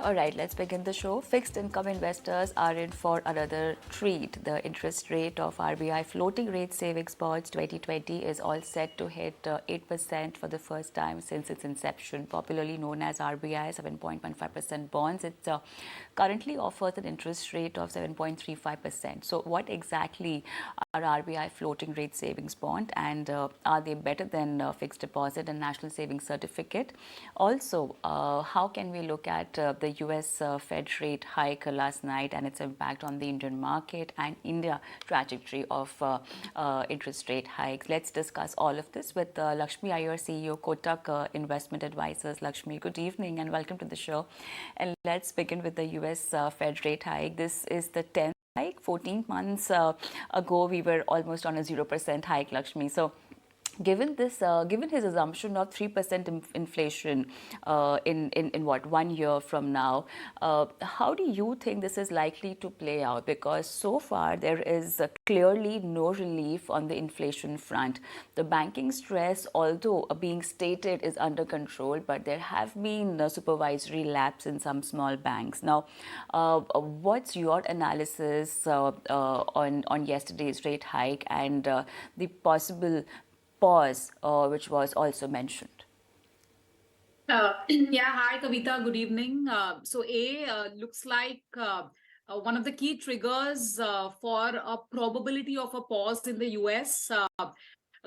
All right, let's begin the show. Fixed income investors are in for another treat. The interest rate of RBI Floating Rate Savings bonds 2020 is all set to hit 8% for the first time since its inception, popularly known as RBI 7.15% bonds. It currently offers an interest rate of 7.35%. So what exactly are RBI Floating Rate Savings bond, and are they better than fixed deposit and national savings certificate? Also, how can we look at the US Fed rate hike last night and its impact on the Indian market and India trajectory of interest rate hikes? Let's discuss all of this with Lakshmi Iyer, CEO, Kotak Investment Advisors. Lakshmi, good evening and welcome to the show. And let's begin with the US Fed rate hike. This is the 10th hike. 14 months ago, we were almost on a 0% hike, Lakshmi. So given his assumption of 3% inflation in what, 1 year from now, how do you think this is likely to play out? Because so far there is clearly no relief on the inflation front. The banking stress, although being stated, is under control, but there have been supervisory lapse in some small banks. Now, what's your analysis on yesterday's rate hike and the possible pause, which was also mentioned? Hi Kavita, good evening. Looks like one of the key triggers for a probability of a pause in the US,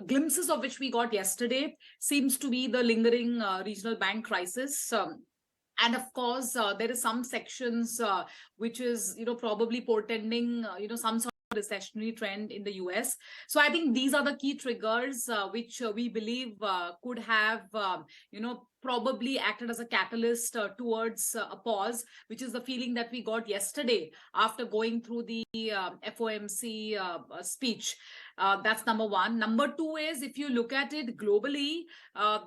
glimpses of which we got yesterday, seems to be the lingering regional bank crisis. And of course, there is some sections which is, probably portending, some sort of recessionary trend in the US. So I think these are the key triggers which we believe could have, probably acted as a catalyst towards a pause, which is the feeling that we got yesterday after going through the FOMC speech. That's number one. Number two is, if you look at it globally,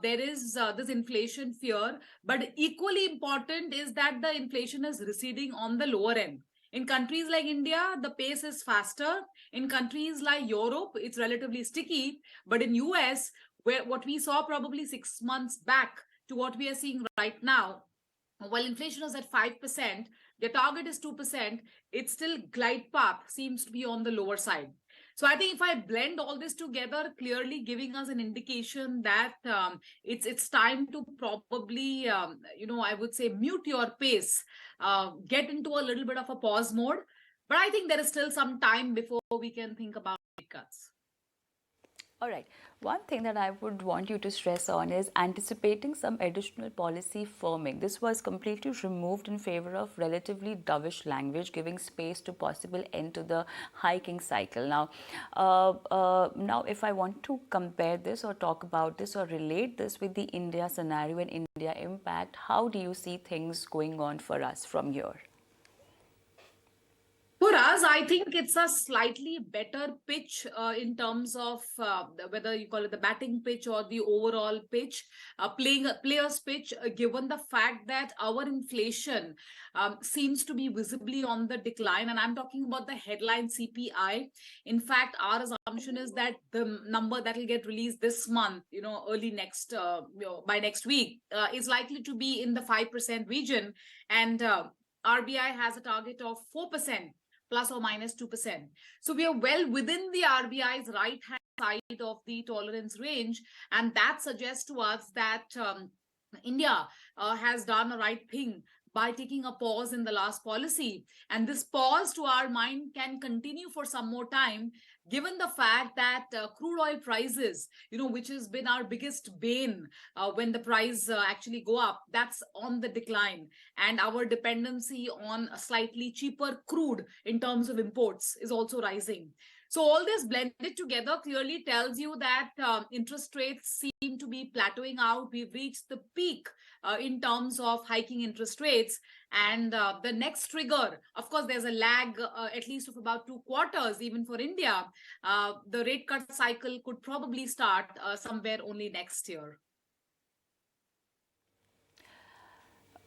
there is this inflation fear, but equally important is that the inflation is receding on the lower end. In countries like India, the pace is faster. In countries like Europe, it's relatively sticky. But in US, where what we saw probably 6 months back to what we are seeing right now, while inflation is at 5%, the target is 2%, it's still glide path seems to be on the lower side. So I think if I blend all this together, clearly giving us an indication that it's time to probably, I would say mute your pace, get into a little bit of a pause mode. But I think there is still some time before we can think about rate cuts. All right. One thing that I would want you to stress on is anticipating some additional policy firming. This was completely removed in favor of relatively dovish language, giving space to possible end to the hiking cycle. Now, if I want to compare this or talk about this or relate this with the India scenario and India impact, how do you see things going on for us from here? For us, I think it's a slightly better pitch in terms of whether you call it the batting pitch or the overall pitch, player's pitch, given the fact that our inflation seems to be visibly on the decline. And I'm talking about the headline CPI. In fact, our assumption is that the number that will get released this month, early next, by next week, is likely to be in the 5% region. And RBI has a target of 4%. Plus or minus 2%. So we are well within the RBI's right-hand side of the tolerance range. And that suggests to us that India has done a right thing by taking a pause in the last policy. And this pause, to our mind, can continue for some more time, given the fact that crude oil prices, which has been our biggest bane when the price actually go up, that's on the decline. And our dependency on a slightly cheaper crude in terms of imports is also rising. So all this blended together clearly tells you that interest rates seem to be plateauing out. We've reached the peak in terms of hiking interest rates. And the next trigger, of course, there's a lag at least of about 2 quarters, even for India. The rate cut cycle could probably start somewhere only next year.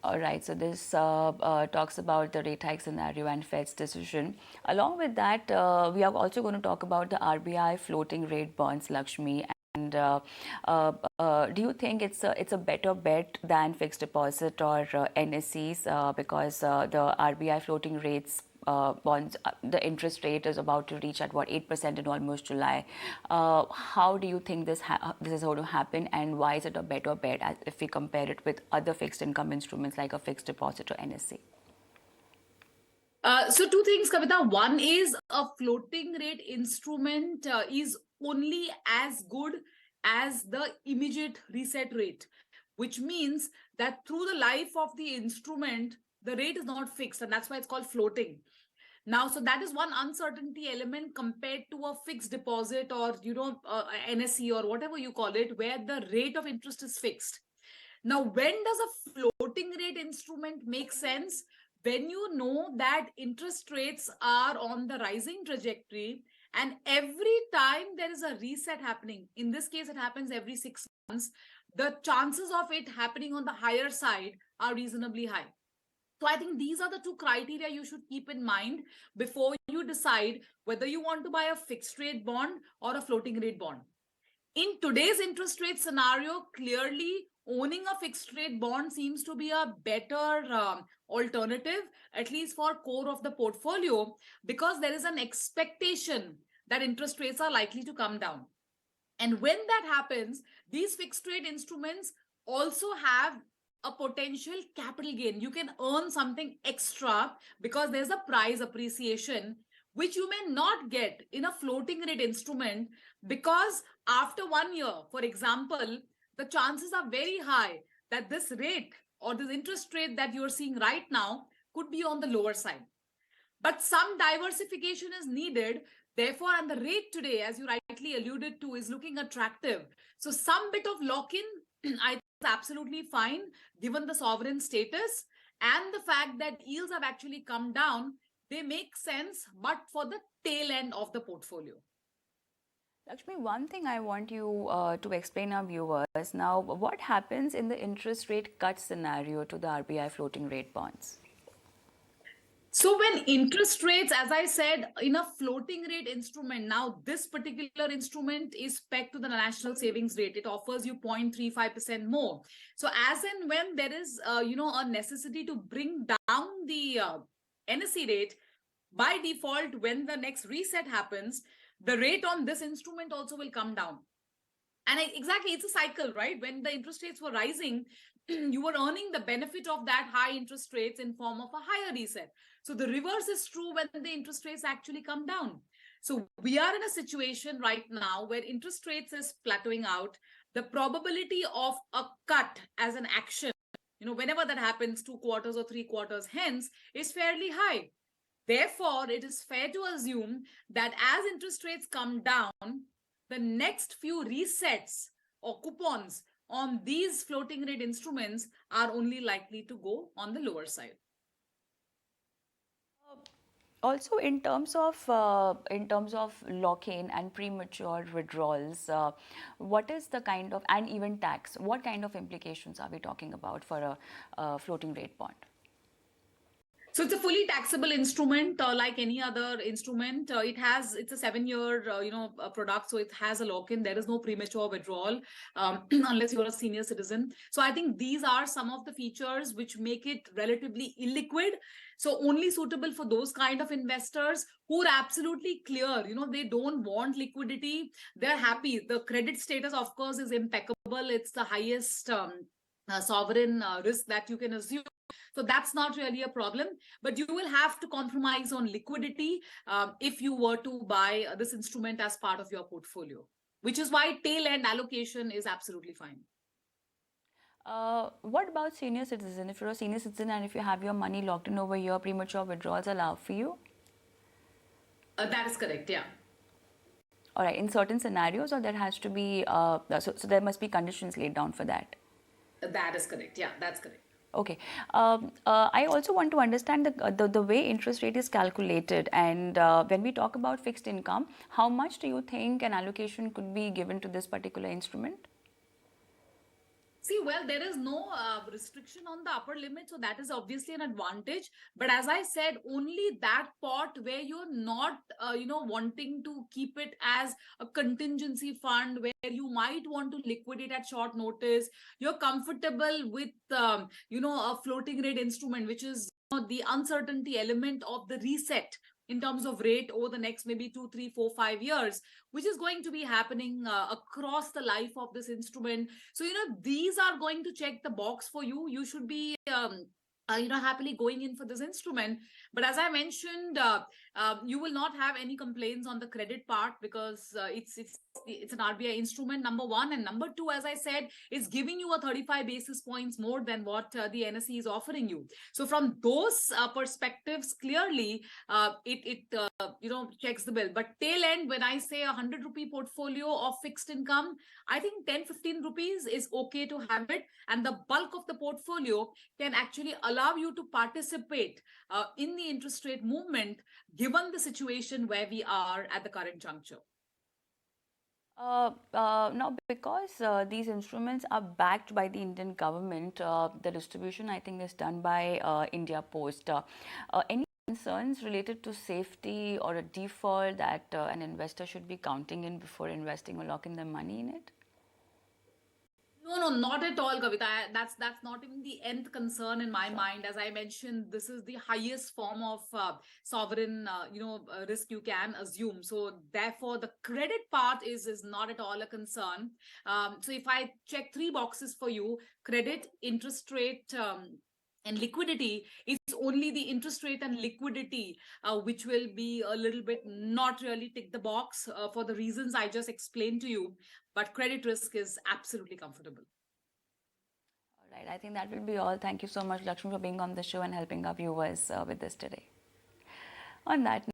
All right, so this talks about the rate hike scenario and Fed's decision. Along with that, we are also going to talk about the RBI floating rate bonds, Lakshmi. And do you think it's a better bet than fixed deposit or NSCs because the RBI floating rates bonds, the interest rate is about to reach at what 8% in almost July. How do you think this is going to happen, and why is it a better bet if we compare it with other fixed income instruments like a fixed deposit or NSC? So two things, Kavita. One is a floating rate instrument is only as good as the immediate reset rate, which means that through the life of the instrument, the rate is not fixed, and that's why it's called floating. Now, so that is one uncertainty element compared to a fixed deposit or, NSC or whatever you call it, where the rate of interest is fixed. Now, when does a floating rate instrument make sense? When you know that interest rates are on the rising trajectory, and every time there is a reset happening, in this case, it happens every 6 months, the chances of it happening on the higher side are reasonably high. So I think these are the two criteria you should keep in mind before you decide whether you want to buy a fixed rate bond or a floating rate bond. In today's interest rate scenario, clearly owning a fixed rate bond seems to be a better alternative, at least for core of the portfolio, because there is an expectation that interest rates are likely to come down. And when that happens, these fixed rate instruments also have a potential capital gain. You can earn something extra because there's a price appreciation, which you may not get in a floating rate instrument, because after 1 year, for example, the chances are very high that this rate or this interest rate that you're seeing right now could be on the lower side. But some diversification is needed. Therefore, and the rate today, as you rightly alluded to, is looking attractive. So some bit of lock-in, I think, is absolutely fine, given the sovereign status and the fact that yields have actually come down. They make sense, but for the tail end of the portfolio. Lakshmi, one thing I want you to explain our viewers now, what happens in the interest rate cut scenario to the RBI floating rate bonds? So when interest rates, as I said, in a floating rate instrument, now this particular instrument is pegged to the national savings rate. It offers you 0.35% more. So as and when there is, a necessity to bring down the NSC rate, by default, when the next reset happens, the rate on this instrument also will come down. And exactly, it's a cycle, right? When the interest rates were rising, you were earning the benefit of that high interest rates in form of a higher reset. So the reverse is true when the interest rates actually come down. So we are in a situation right now where interest rates is plateauing out. The probability of a cut as an action, whenever that happens, 2 quarters or 3 quarters hence, is fairly high. Therefore, it is fair to assume that as interest rates come down, the next few resets or coupons on these floating rate instruments are only likely to go on the lower side. Also, in terms of lock-in and premature withdrawals, what is the kind of, and even tax, what kind of implications are we talking about for a floating rate bond? So it's a fully taxable instrument, like any other instrument. It's a 7-year, product. So it has a lock-in. There is no premature withdrawal unless you're a senior citizen. So I think these are some of the features which make it relatively illiquid. So only suitable for those kind of investors who are absolutely clear, they don't want liquidity. They're happy. The credit status, of course, is impeccable. It's the highest sovereign risk that you can assume. So that's not really a problem, but you will have to compromise on liquidity if you were to buy this instrument as part of your portfolio, which is why tail end allocation is absolutely fine. What about senior citizen? If you're a senior citizen and if you have your money locked in over here, premature withdrawals allowed for you? That is correct, yeah. All right, in certain scenarios, or there has to be, so there must be conditions laid down for that? That is correct, yeah, that's correct. Okay. I also want to understand the way interest rate is calculated, and when we talk about fixed income, how much do you think an allocation could be given to this particular instrument? See, well, there is no restriction on the upper limit, so that is obviously an advantage. But as I said, only that pot where you're not, wanting to keep it as a contingency fund where you might want to liquidate at short notice. You're comfortable with, a floating rate instrument, which is the uncertainty element of the reset in terms of rate over the next maybe 2, 3, 4, 5 years, which is going to be happening across the life of this instrument. So, these are going to check the box for you. You should be, happily going in for this instrument. But as I mentioned, you will not have any complaints on the credit part because it's an RBI instrument, number one, and number two, as I said, is giving you a 35 basis points more than what the NSE is offering you. So from those perspectives, clearly, it checks the bill. But tail end, when I say 100 rupee portfolio of fixed income, I think 10-15 rupees is okay to have it, and the bulk of the portfolio can actually allow you to participate in the interest rate movement, given the situation where we are at the current juncture. Now, because these instruments are backed by the Indian government, the distribution, I think, is done by India Post. Any concerns related to safety or a default that an investor should be counting in before investing or locking their money in it? No, not at all, Kavita. That's not even the nth concern in my mind. As I mentioned, this is the highest form of sovereign, risk you can assume. So therefore, the credit part is not at all a concern. So if I check three boxes for you: credit, interest rate, and liquidity, it's only the interest rate and liquidity which will be a little bit not really tick the box for the reasons I just explained to you. But credit risk is absolutely comfortable. All right, I think that will be all. Thank you so much, Lakshmi, for being on the show and helping our viewers with this today. On that note,